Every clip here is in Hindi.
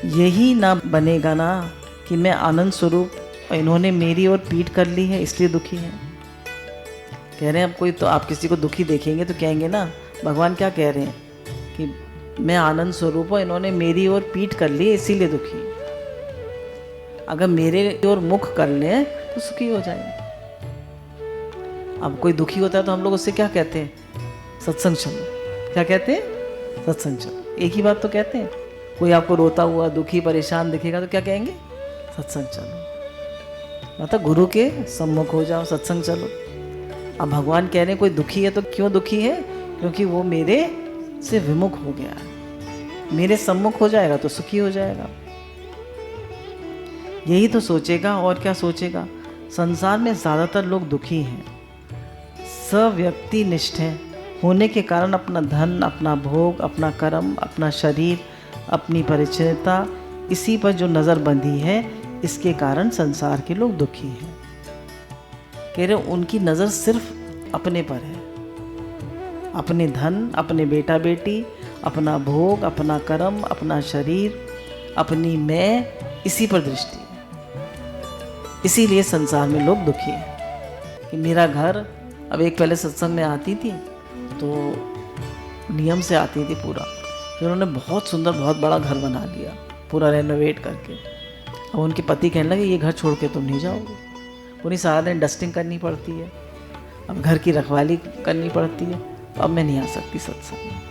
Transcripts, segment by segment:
यही ना बनेगा ना कि मैं आनंद स्वरूप और इन्होंने मेरी ओर पीठ कर ली है इसलिए दुखी है। कह रहे हैं अब कोई तो आप किसी को दुखी देखेंगे तो कहेंगे ना, भगवान क्या कह रहे हैं कि मैं आनंद स्वरूप हूँ, इन्होंने मेरी ओर पीठ कर ली इसीलिए दुखी। अगर मेरे ओर मुख कर लें तो सुखी हो जाएंगे। अब कोई दुखी होता है तो हम लोग उससे क्या कहते हैं? सत्संग चलो। क्या कहते हैं? सत्संग चलो। एक ही बात तो कहते हैं। कोई आपको रोता हुआ दुखी परेशान दिखेगा तो क्या कहेंगे? सत्संग चलो, मतलब गुरु के सम्मुख हो जाओ, सत्संग चलो। अब भगवान कह रहे हैं कोई दुखी है तो क्यों दुखी है? क्योंकि वो मेरे से विमुख हो गया है। मेरे सम्मुख हो जाएगा तो सुखी हो जाएगा। यही तो सोचेगा और क्या सोचेगा। संसार में ज़्यादातर लोग दुखी हैं, सव्यक्ति निष्ठ हैं, होने के कारण अपना धन, अपना भोग, अपना कर्म, अपना शरीर, अपनी परिचयता, इसी पर जो नज़र बंधी है, इसके कारण संसार के लोग दुखी हैं। कह रहे उनकी नज़र सिर्फ अपने पर है, अपने धन, अपने बेटा बेटी, अपना भोग, अपना कर्म, अपना शरीर, अपनी मैं, इसी पर दृष्टि है। इसीलिए संसार में लोग दुखी हैं कि मेरा घर, अब एक पहले सत्संग में आती थी तो नियम से आती थी पूरा, फिर उन्होंने बहुत सुंदर बहुत बड़ा घर बना लिया पूरा रेनोवेट करके। अब उनके पति कहने लगे ये घर छोड़ के तुम नहीं जाओगे, पूरी सारा दिन डस्टिंग करनी पड़ती है, अब घर की रखवाली करनी पड़ती है, तो अब मैं नहीं आ सकती सत्संग में।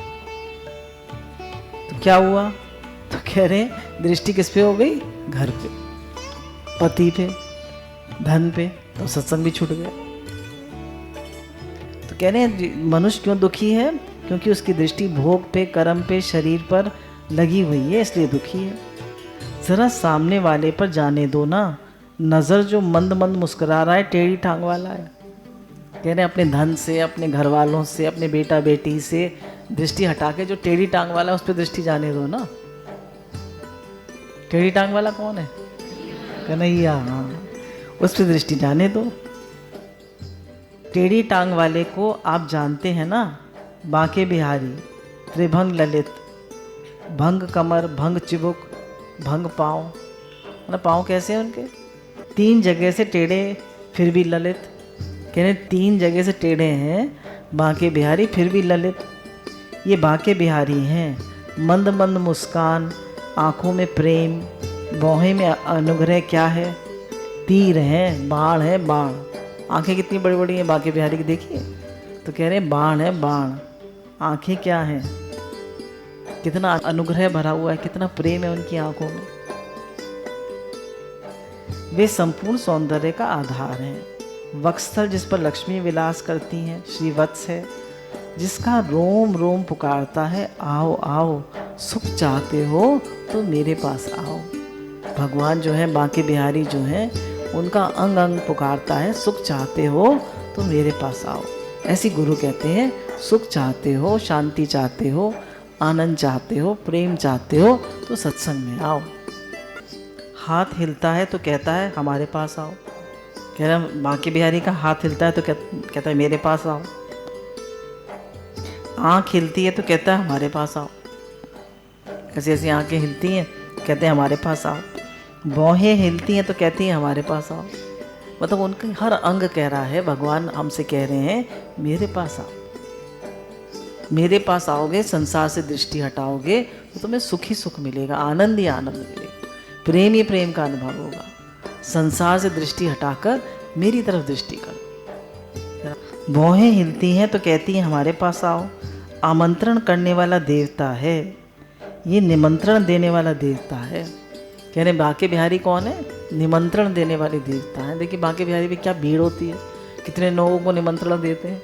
तो क्या हुआ? तो कह रहे दृष्टि किस पे हो गई? घर पे, पति पे, धन पे, तो सत्संग भी छूट गया। तो कह रहे हैं मनुष्य क्यों दुखी है? क्योंकि उसकी दृष्टि भोग पे, कर्म पे, शरीर पर लगी हुई है, इसलिए दुखी है। जरा सामने वाले पर जाने दो ना, नज़र जो मंद मंद मुस्कुरा रहा है टेढ़ी टांग वाला है। कह रहे हैं अपने धन से, अपने घर वालों से, अपने बेटा बेटी से दृष्टि हटा के जो टेढ़ी टांग वाला है उस पर दृष्टि जाने दो ना। टेढ़ी टांग वाला कौन है? कन्हैया। हाँ, उस पर दृष्टि जाने दो। टेढ़ी टांग वाले को आप जानते हैं ना, बांके बिहारी, त्रिभंग ललित, भंग कमर, भंग चिबुक, भंग पाँव। मतलब पाँव कैसे हैं उनके? 3 जगह से टेढ़े फिर भी ललित। कह रहे 3 जगह से टेढ़े हैं, बांके बिहारी फिर भी ललित। ये बांके बिहारी हैं, मंद मंद मुस्कान, आँखों में प्रेम, भौहें में अनुग्रह क्या है? तीर हैं, बाण है, बाण। आंखें कितनी बड़ी बड़ी हैं बांके बिहारी की, देखिए। तो कह रहे हैं बाण है, बाण। आंखें क्या हैं? कितना अनुग्रह भरा हुआ है, कितना प्रेम है उनकी आंखों में। वे संपूर्ण सौंदर्य का आधार हैं। वक्षस्थल जिस पर लक्ष्मी विलास करती हैं, श्रीवत्स है, जिसका रोम रोम पुकारता है आओ आओ, सुख चाहते हो तो मेरे पास आओ। भगवान जो है बांके बिहारी जो है, उनका अंग अंग पुकारता है सुख चाहते हो तो मेरे पास आओ। ऐसी गुरु कहते हैं, सुख चाहते हो, शांति चाहते हो, आनंद चाहते हो, प्रेम चाहते हो तो सत्संग में आओ। हाथ हिलता है तो कहता है हमारे पास आओ। कह रहा बांके बिहारी का हाथ हिलता है तो कहता है मेरे पास आओ। आँख हिलती है तो कहता है हमारे पास आओ। ऐसी ऐसी आँखें हिलती हैं, कहते हैं हमारे पास आओ। भौहें हिलती हैं तो कहती हैं हमारे पास आओ। मतलब उनका हर अंग कह रहा है, भगवान हमसे कह रहे हैं मेरे पास आओ। मेरे पास आओगे, संसार से दृष्टि हटाओगे तो तुम्हें सुख ही सुख मिलेगा, आनंद ही आनंद मिलेगा, प्रेम ही प्रेम का अनुभव होगा। संसार से दृष्टि हटाकर मेरी तरफ दृष्टि करो। भौहें हिलती हैं तो कहती हैं हमारे पास आओ। आमंत्रण करने वाला देवता है, ये निमंत्रण देने वाला देवता है। कह रहे बांके बिहारी कौन है? निमंत्रण देने वाले देवता हैं। देखिए बांके बिहारी में क्या भीड़ होती है, कितने लोगों को निमंत्रण देते हैं,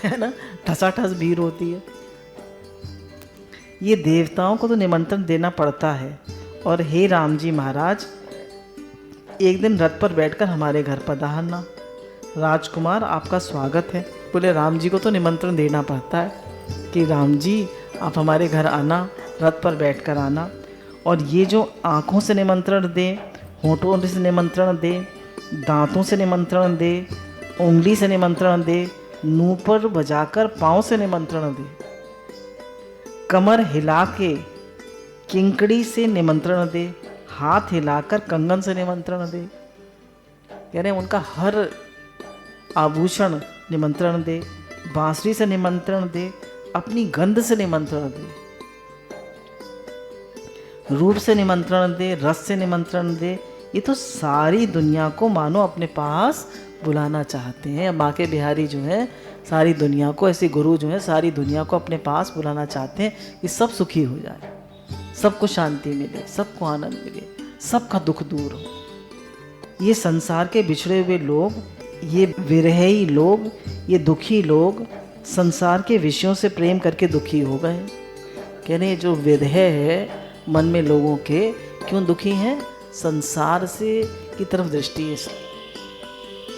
है ना, ठसाठस भीड़ होती है। ये देवताओं को तो निमंत्रण देना पड़ता है। और हे राम जी महाराज, एक दिन रथ पर बैठकर हमारे घर पधारना। राजकुमार आपका स्वागत है। बोले राम जी को तो निमंत्रण देना पड़ता है कि राम जी आप हमारे घर आना, रथ पर बैठकर आना। और ये जो आँखों से निमंत्रण दे, होठों से निमंत्रण दे, दांतों से निमंत्रण दे, उंगली से निमंत्रण दे, मुंह पर बजाकर पाँव से निमंत्रण दे, कमर हिला के किंकड़ी से निमंत्रण दे, हाथ हिलाकर कंगन से निमंत्रण दे। कह रहे हैं उनका हर आभूषण निमंत्रण दे, बांसुरी से निमंत्रण दे, अपनी गंध से निमंत्रण दे, रूप से निमंत्रण दे, रस से निमंत्रण दे। ये तो सारी दुनिया को मानो अपने पास बुलाना चाहते हैं। बांके बिहारी जो है सारी दुनिया को, ऐसे गुरु जो है सारी दुनिया को अपने पास बुलाना चाहते हैं कि सब सुखी हो जाए, सबको शांति मिले, सबको आनंद मिले, सबका दुख दूर हो। ये संसार के बिछड़े हुए लोग, ये विरही लोग, ये दुखी लोग संसार के विषयों से प्रेम करके दुखी हो गए। कह रहे जो विरह है मन में लोगों के, क्यों दुखी हैं? संसार से की तरफ दृष्टि है।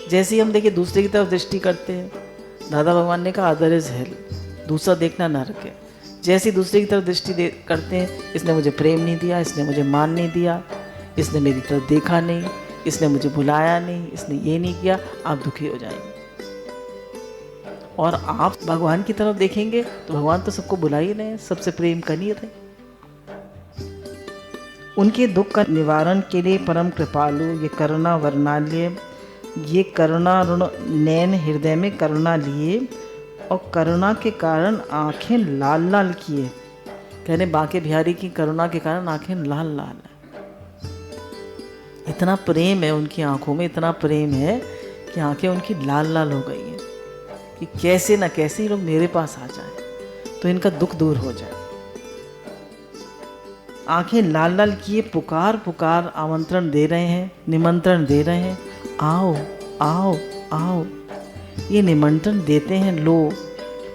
जैसे ही हम देखिए दूसरे की तरफ दृष्टि करते हैं, दादा भगवान ने कहा अदर इज हेल, दूसरा देखना नरक है। जैसे ही दूसरे की तरफ दृष्टि करते हैं, इसने मुझे प्रेम नहीं दिया, इसने मुझे मान नहीं दिया, इसने मेरी तरफ देखा नहीं, इसने मुझे बुलाया नहीं, इसने ये नहीं किया, आप दुखी हो जाएंगे। और आप भगवान की तरफ देखेंगे तो भगवान तो सबको बुला ही रहे हैं, सबसे प्रेम कर ही रहे। उनके दुख का निवारण के लिए परम कृपालु, ये करुणा वर्णाल्य, ये करुणा ऋण नैन हृदय में करुणा लिए और करुणा के कारण आंखें लाल लाल किए। कहने बांके बिहारी की करुणा के कारण आंखें लाल लाल है। इतना प्रेम है उनकी आंखों में, इतना प्रेम है कि आंखें उनकी लाल लाल हो गई हैं कि कैसे न कैसे ये लोग मेरे पास आ जाए तो इनका दुख दूर हो जाए। आंखें लाल लाल किए पुकार पुकार आमंत्रण दे रहे हैं, निमंत्रण दे रहे हैं, आओ आओ आओ। ये निमंत्रण देते हैं, लो।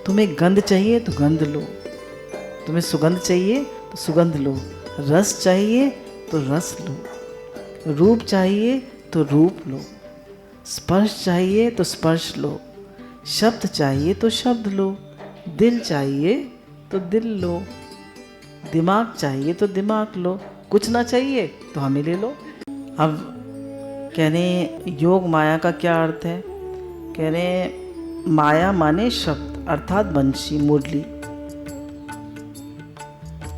तुम्हें गंध चाहिए तो गंध लो, तुम्हें सुगंध चाहिए तो सुगंध लो, रस चाहिए तो रस लो, रूप चाहिए तो रूप लो, स्पर्श चाहिए तो स्पर्श लो, शब्द चाहिए तो शब्द लो, दिल चाहिए तो दिल लो, दिमाग चाहिए तो दिमाग लो, कुछ ना चाहिए तो हमें ले लो। अब कहने योग माया का क्या अर्थ है? कहने माया माने शब्द अर्थात बंशी मुरली।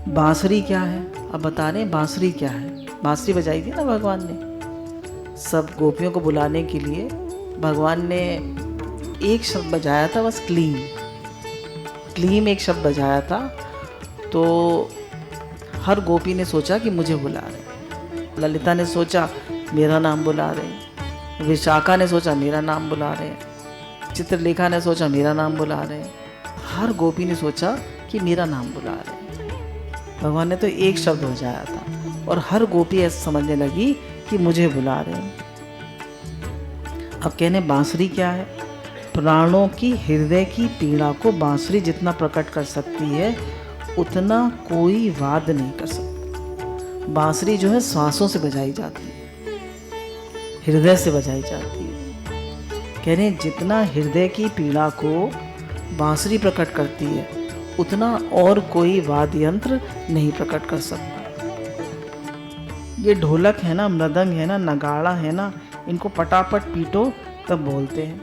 बांसुरी क्या है? अब बता रहे बांसुरी क्या है। बांसुरी बजाई थी ना भगवान ने सब गोपियों को बुलाने के लिए। भगवान ने एक शब्द बजाया था बस, क्लीम। क्लीम एक शब्द बजाया था तो हर गोपी ने सोचा कि मुझे बुला रहे। ललिता ने सोचा मेरा नाम बुला रहे, विशाखा ने सोचा मेरा नाम बुला रहे, चित्रलेखा ने सोचा मेरा नाम बुला रहे, हर गोपी ने सोचा कि मेरा नाम बुला रहे। भगवान ने तो एक शब्द बजाया था और हर गोपी ऐसा समझने लगी कि मुझे बुला रहे हैं। अब कहने बांसुरी क्या है? प्राणों की हृदय की पीड़ा को बांसुरी जितना प्रकट कर सकती है उतना कोई वाद्य नहीं कर सकता। बांसुरी जो है श्वासों से बजाई जाती है, हृदय से बजाई जाती है। कह रहे हैं जितना हृदय की पीड़ा को बांसुरी प्रकट करती है उतना और कोई वाद्य यंत्र नहीं प्रकट कर सकता। ये ढोलक है ना, मृदंग है ना, नगाड़ा है ना, इनको पटापट पीटो तब बोलते हैं।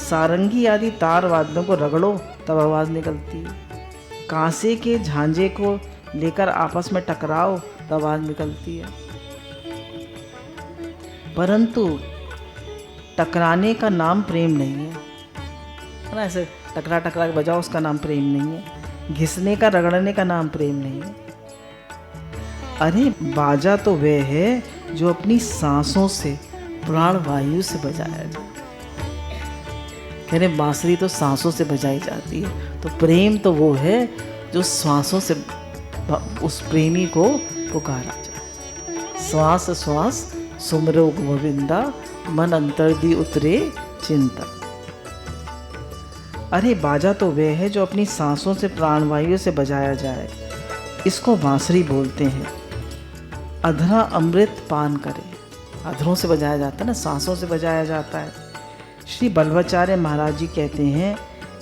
सारंगी आदि तार वाद्यों को रगड़ो तब आवाज़ निकलती है। कांसे के झांझे को लेकर आपस में टकराओ तब आवाज़ निकलती है। परंतु टकराने का नाम प्रेम नहीं है ना। ऐसे टकरा टकरा के बजाओ, उसका नाम प्रेम नहीं है। घिसने का, रगड़ने का नाम प्रेम नहीं है। अरे बाजा तो वह है जो अपनी सांसों से, प्राण वायु से बजाया जाए। कह रहे बांसुरी तो सांसों से बजाई जाती है, तो प्रेम तो वो है जो श्वासों से उस प्रेमी को पुकारा जाए। श्वास श्वास सुमरो गोविंदा, मन अंतर दी उतरे चिंता। अरे बाजा तो वह है जो अपनी सांसों से, प्राणवायु से बजाया जाए, इसको बांसुरी बोलते हैं। अधरा अमृत पान करे, अधरों से बजाया जाता है ना, सांसों से बजाया जाता है। श्री बल्लभाचार्य महाराज जी कहते हैं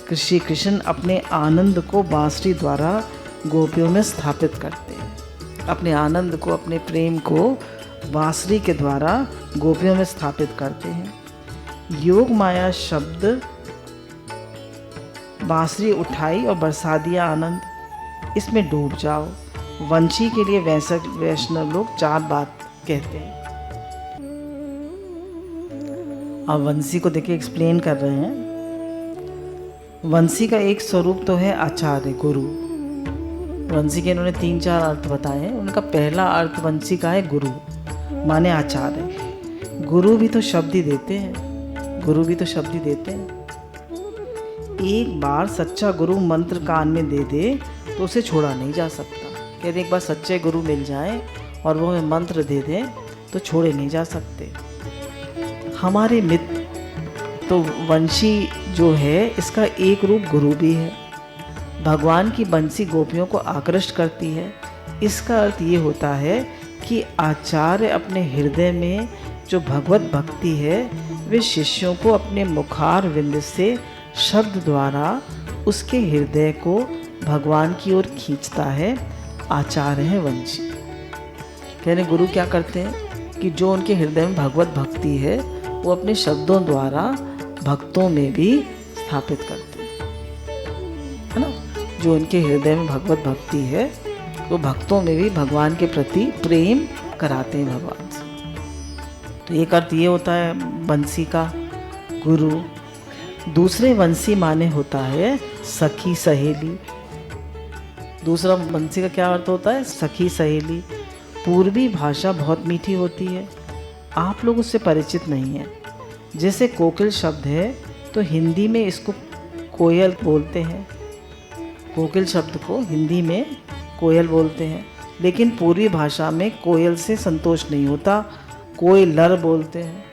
कि श्री कृष्ण अपने आनंद को बांसुरी द्वारा गोपियों में स्थापित करते हैं। अपने आनंद को, अपने प्रेम को बांसुरी के द्वारा गोपियों में स्थापित करते हैं। योग माया शब्द बांसुरी उठाई और बरसा दिया आनंद। इसमें डूब जाओ। वंशी के लिए वैष्णव लोग 4 बात कहते हैं। अब वंशी को देखिए एक्सप्लेन कर रहे हैं। वंशी का एक स्वरूप तो है आचार्य, गुरु। वंशी के इन्होंने 3-4 अर्थ बताए हैं। उनका पहला अर्थ वंशी का है गुरु, माने आचार्य। गुरु भी तो शब्द ही देते हैं, गुरु भी तो शब्द ही देते हैं। एक बार सच्चा गुरु मंत्र कान में दे दे तो उसे छोड़ा नहीं जा सकता। कहते एक बार सच्चे गुरु मिल जाए और वो हमें मंत्र दे दे तो छोड़े नहीं जा सकते। हमारे मित्र तो वंशी जो है इसका एक रूप गुरु भी है। भगवान की बंसी गोपियों को आकृष्ट करती है। इसका अर्थ ये होता है कि आचार्य अपने हृदय में जो भगवत भक्ति है वे शिष्यों को अपने मुखार विंद से शब्द द्वारा उसके हृदय को भगवान की ओर खींचता है। आचार्य है वंशी। कह रहे गुरु क्या करते हैं कि जो उनके हृदय में भगवत भक्ति है वो अपने शब्दों द्वारा भक्तों में भी स्थापित करते हैं, है ना। जो उनके हृदय में भगवत भक्ति है वो भक्तों में भी भगवान के प्रति प्रेम कराते हैं भगवान से। तो एक अर्थ ये होता है वंशी का, गुरु। दूसरे वंशी माने होता है सखी सहेली। दूसरा वंशी का क्या अर्थ होता है? सखी सहेली। पूर्वी भाषा बहुत मीठी होती है, आप लोग उससे परिचित नहीं हैं। जैसे कोकिल शब्द है तो हिंदी में इसको कोयल बोलते हैं। कोकिल शब्द को हिंदी में कोयल बोलते हैं, लेकिन पूर्वी भाषा में कोयल से संतोष नहीं होता, कोयलर बोलते हैं।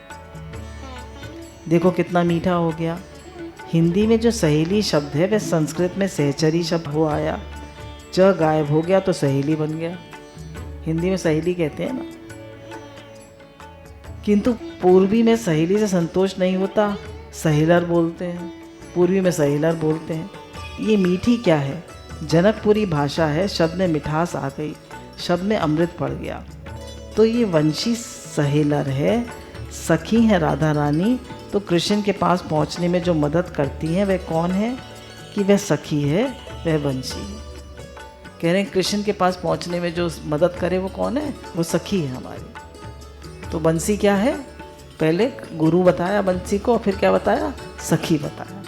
देखो कितना मीठा हो गया। हिंदी में जो सहेली शब्द है वह संस्कृत में सहचरी शब्द हो आया, च गायब हो गया तो सहेली बन गया। हिंदी में सहेली कहते हैं ना, किंतु पूर्वी में सहेली से संतोष नहीं होता, सहेलर बोलते हैं। पूर्वी में सहेलर बोलते हैं। ये मीठी क्या है? जनकपुरी भाषा है, शब्द में मिठास आ गई, शब्द में अमृत पड़ गया। तो ये वंशी सहेलर है। सखी है राधा रानी, तो कृष्ण के पास पहुंचने में जो मदद करती है वह कौन है? कि वह सखी है, वह वंशी है। कह रहे हैं कृष्ण के पास पहुंचने में जो मदद करे वो कौन है? वो सखी है हमारी। तो बंसी क्या है? पहले गुरु बताया बंसी को, फिर क्या बताया? सखी बताया।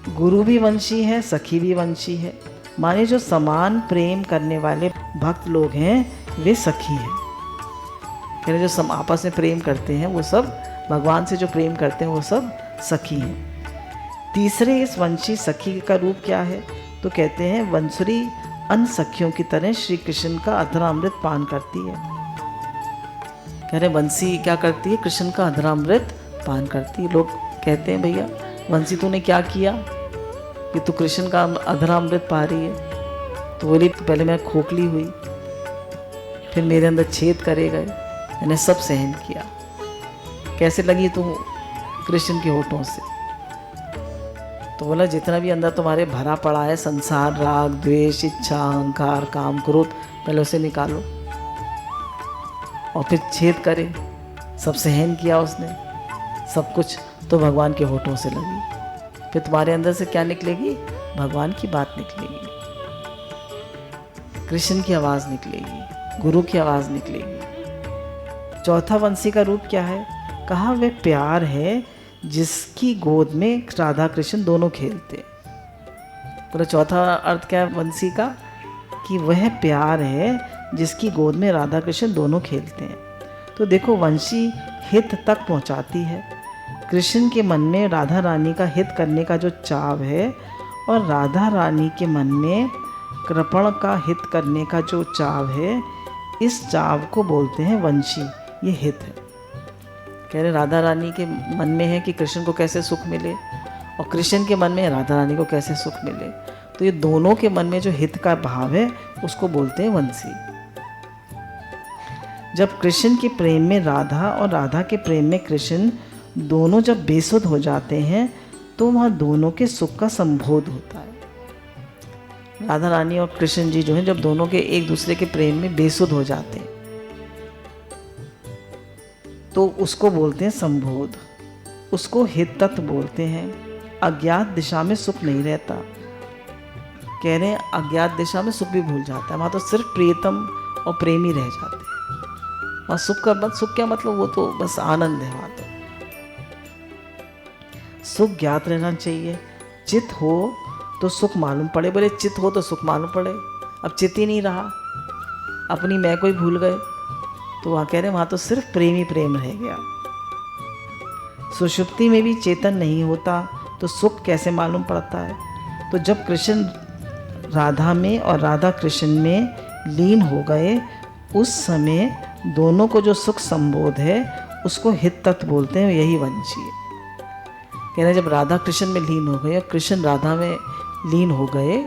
गुरु भी वंशी है, सखी भी वंशी है। माने जो समान प्रेम करने वाले भक्त लोग हैं वे सखी हैं। कह रहे जो आपस में प्रेम करते हैं वो सब, भगवान से जो प्रेम करते हैं वो सब सखी हैं। तीसरे इस वंशी सखी का रूप क्या है? तो कहते हैं वंसुरी अन्य सखियों की तरह श्री कृष्ण का अधरामृत पान करती है। कह रहे वंशी क्या करती है? कृष्ण का अधरामृत पान करती है। लोग कहते हैं भैया वंशी तूने क्या किया कि तू कृष्ण का अधरामृत पा रही है? तो बोली पहले मैं खोखली हुई, फिर मेरे अंदर छेद करे गए, मैंने सब सहन किया। कैसे लगी तू कृष्ण के होठों से? तो बोला जितना भी अंदर तुम्हारे भरा पड़ा है संसार, राग, द्वेष, इच्छा, अहंकार, काम, क्रोध, पहले उसे निकालो। और फिर छेद करे, सब सहन किया उसने, सब कुछ तो भगवान के होठों से लगी। फिर तुम्हारे अंदर से क्या निकलेगी? भगवान की बात निकलेगी, कृष्ण की आवाज़ निकलेगी, गुरु की आवाज़ निकलेगी। चौथा वंशी का रूप क्या है? कहा वह प्यार है जिसकी गोद में राधा कृष्ण दोनों खेलते। पूरा चौथा अर्थ क्या है वंशी का? कि वह प्यार है जिसकी गोद में राधा कृष्ण दोनों खेलते हैं। तो देखो वंशी हित तक पहुंचाती है। कृष्ण के मन में राधा रानी का हित करने का जो चाव है और राधा रानी के मन में कृपण का हित करने का जो चाव है, इस चाव को बोलते हैं वंशी। ये हित है। कह रहे राधा रानी के मन में है कि कृष्ण को कैसे सुख मिले, और कृष्ण के मन में राधा रानी को कैसे सुख मिले। तो ये दोनों के मन में जो हित का भाव है उसको बोलते हैं वंशी। जब कृष्ण के प्रेम में राधा और राधा के प्रेम में कृष्ण दोनों जब बेसुध हो जाते हैं तो वहाँ दोनों के सुख का संबोध होता है। राधा रानी और कृष्ण जी जो हैं जब दोनों के एक दूसरे के प्रेम में बेसुध हो जाते हैं तो उसको बोलते हैं संबोध, उसको हित तत्व बोलते हैं। अज्ञात दिशा में सुख नहीं रहता। कह रहे हैं अज्ञात दिशा में सुख भी भूल जाता है, वहाँ तो सिर्फ प्रियतम और प्रेमी रह जाते हैं। वहाँ सुख क्या मतलब, वो तो बस आनंद है। वहाँ तो सुख ज्ञात रहना चाहिए। चित हो तो सुख मालूम पड़े। बोले चित हो तो सुख मालूम पड़े, अब चित ही नहीं रहा, अपनी मैं को ही भूल गए, तो वहाँ कह रहे हैं वहाँ तो सिर्फ प्रेमी प्रेम रह गया। सुषुप्ति में भी चेतन नहीं होता तो सुख कैसे मालूम पड़ता है? तो जब कृष्ण राधा में और राधा कृष्ण में लीन हो गए, उस समय दोनों को जो सुख संबोध है उसको हित तत्व बोलते हैं, यही वंशी है। कह रहे जब राधा कृष्ण में लीन हो गए और कृष्ण राधा में लीन हो गए,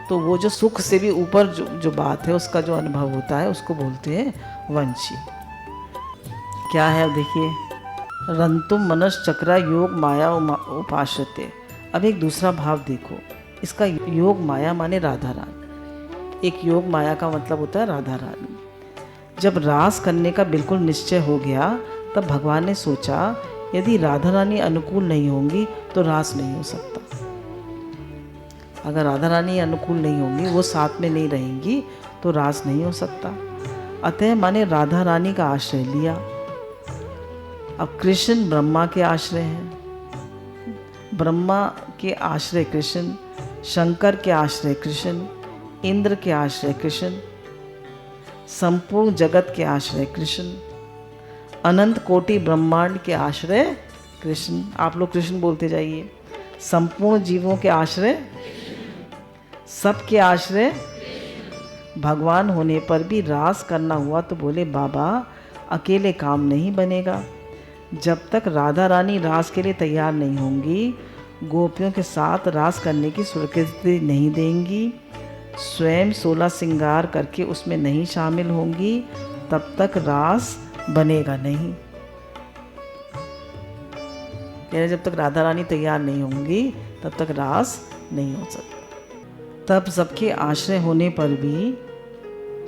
तो वो जो सुख से भी ऊपर जो बात है उसका जो अनुभव होता है उसको बोलते हैं वंशी। क्या है अब देखिए, रंतुम मनश्चक्रा योग माया उपाश्रते। अब एक दूसरा भाव देखो, इसका योग माया माने राधा रानी। एक योग माया का मतलब होता है राधा रानी। जब रास करने का बिल्कुल निश्चय हो गया, तब भगवान ने सोचा यदि राधा रानी अनुकूल नहीं होंगी तो रास नहीं हो सकता। अगर राधा रानी अनुकूल नहीं होंगी, वो साथ में नहीं रहेंगी, तो रास नहीं हो सकता। अतः माने राधा रानी का आश्रय लिया। अब कृष्ण ब्रह्मा के आश्रय हैं, ब्रह्मा के आश्रय कृष्ण, शंकर के आश्रय कृष्ण, इंद्र के आश्रय कृष्ण, संपूर्ण जगत के आश्रय कृष्ण, अनंत कोटि ब्रह्मांड के आश्रय कृष्ण। आप लोग कृष्ण बोलते जाइए। संपूर्ण जीवों के आश्रय, सबके आश्रय भगवान होने पर भी रास करना हुआ तो बोले बाबा अकेले काम नहीं बनेगा। जब तक राधा रानी रास के लिए तैयार नहीं होंगी, गोपियों के साथ रास करने की स्वीकृति नहीं देंगी, स्वयं 16 श्रृंगार करके उसमें नहीं शामिल होंगी, तब तक रास बनेगा नहीं। यानी जब तक राधा रानी तैयार नहीं होंगी तब तक रास नहीं हो सकता। तब सबके आश्रय होने पर भी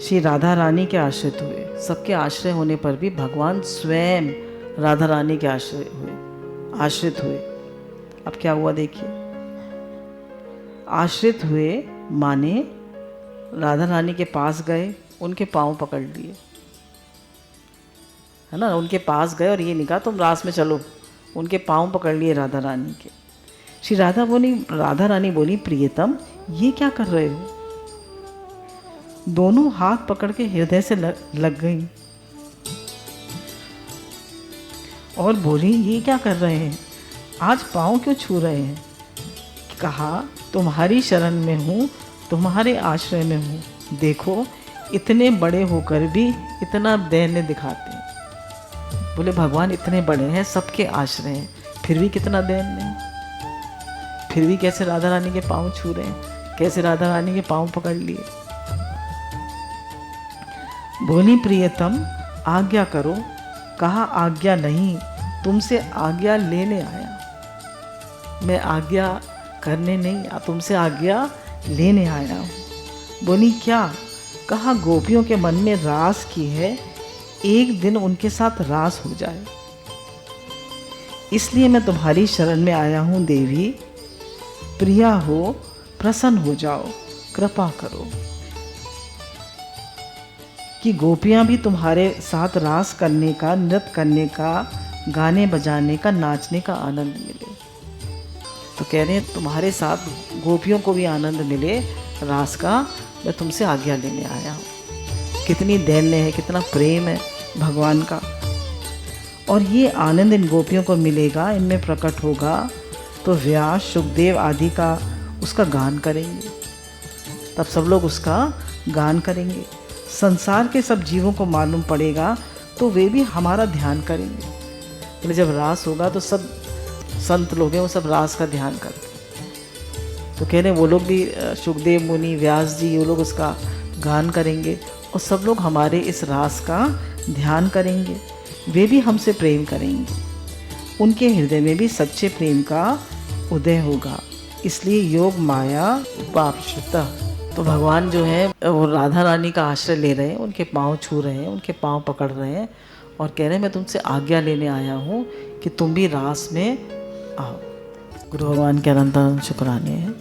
श्री राधा रानी के आश्रित हुए। सबके आश्रय होने पर भी भगवान स्वयं राधा रानी के आश्रित हुए। अब क्या हुआ देखिए, आश्रित हुए माने राधा रानी के पास गए, उनके पांव पकड़ लिए, है ना, उनके पास गए और ये नहीं कहा तुम रास में चलो, उनके पांव पकड़ लिए राधा रानी के। श्री राधा रानी बोली प्रियतम ये क्या कर रहे हो? दोनों हाथ पकड़ के हृदय से लग गई और बोली ये क्या कर रहे हैं, आज पाँव क्यों छू रहे हैं? कहा तुम्हारी शरण में हूँ, तुम्हारे आश्रय में हूँ, देखो इतने बड़े होकर भी इतना दैन्य दिखाते हैं। बोले भगवान इतने बड़े हैं, सबके आश्रय हैं, फिर भी कितना दैन्य है, फिर भी कैसे राधा रानी के पाँव छू रहे हैं, कैसे राधा रानी के पाँव पकड़ लिए। बोली प्रियतम आज्ञा करो। कहा आज्ञा नहीं, तुमसे आज्ञा लेने आया, मैं आज्ञा करने नहीं, तुमसे आज्ञा लेने आया हूँ। बोली क्या? कहा गोपियों के मन में रास की है, एक दिन उनके साथ रास हो जाए, इसलिए मैं तुम्हारी शरण में आया हूँ देवी। प्रिया हो, प्रसन्न हो जाओ, कृपा करो कि गोपियाँ भी तुम्हारे साथ रास करने का, नृत्य करने का, गाने बजाने का, नाचने का आनंद मिले। तो कह रहे हैं तुम्हारे साथ गोपियों को भी आनंद मिले रास का, मैं तुमसे आज्ञा लेने आया हूँ। कितनी दैन्य है, कितना प्रेम है भगवान का। और ये आनंद इन गोपियों को मिलेगा, इनमें प्रकट होगा, तो व्यास, सुखदेव आदि का उसका गान करेंगे, तब सब लोग उसका गान करेंगे। संसार के सब जीवों को मालूम पड़ेगा तो वे भी हमारा ध्यान करेंगे। तो जब रास होगा तो सब संत लोग हैं वो सब रास का ध्यान करते हैं। तो कह रहे हैं वो लोग भी, सुखदेव मुनि, व्यास जी, वो लोग उसका गान करेंगे और सब लोग हमारे इस रास का ध्यान करेंगे। वे भी हमसे प्रेम करेंगे, उनके हृदय में भी सच्चे प्रेम का उदय होगा। इसलिए योग माया उपाश्रिता। तो भगवान जो है वो राधा रानी का आश्रय ले रहे हैं, उनके पाँव छू रहे हैं, उनके पाँव पकड़ रहे हैं और कह रहे हैं मैं तुमसे आज्ञा लेने आया हूँ कि तुम भी रास में आओ। गुरु भगवान के अनंत शुक्राने हैं।